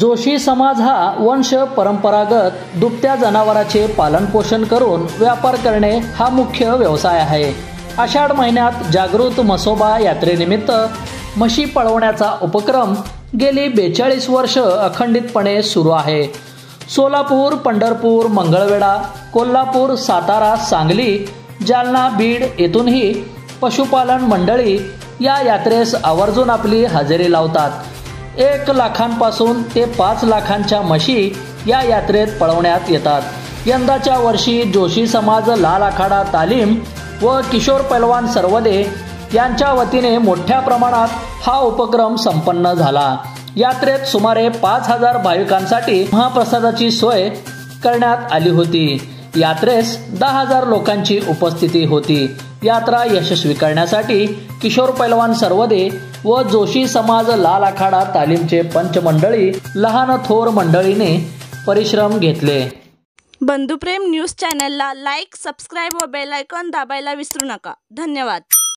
जोशी समाज हा वंश परंपरागत दुभत्या जनावराचे पालनपोषण करून व्यापार करणे हा मुख्य व्यवसाय आहे। आषाढ महिन्यात जागृत म्हसोबा यात्रेनिमित्त म्हशी पळवण्याचा उपक्रम गेली 42 वर्ष अखंडितपणे सुरू आहे। सोलापूर, पंढरपूर, मंगळवेढा, कोल्हापूर, सातारा, सांगली, जालना, बीड येथूनही पशुपालन मंडळी या यात्रेस आवर्जून आपली हजेरी लावतात। 1 लाखांपासून ते 5 लाखांच्या म्हशी या यात्रेत पळवण्यात येतात। यंदाच्या वर्षी जोशी समाज लाल आखाडा तालीम व किशोर पैलवान सर्वदे यांच्या वतीने मोठ्या प्रमाणात हा उपक्रम संपन्न झाला। यात्रेत सुमारे 5000 भाविकांसाठी महाप्रसादाची सोय करण्यात आली होती। यात्रेस 10,000 लोकांची उपस्थिती होती। यात्रा यशस्वी करण्यासाठी किशोर पैलवान सर्वदे व जोशी समाज लाल आखाडा तालीमचे पंच मंडळी, लहान थोर मंडळीने परिश्रम घेतले। बंधुप्रेम न्यूज चॅनलला लाईक, सबस्क्राईब व बेल आयकॉन दाबायला विसरू नका। धन्यवाद।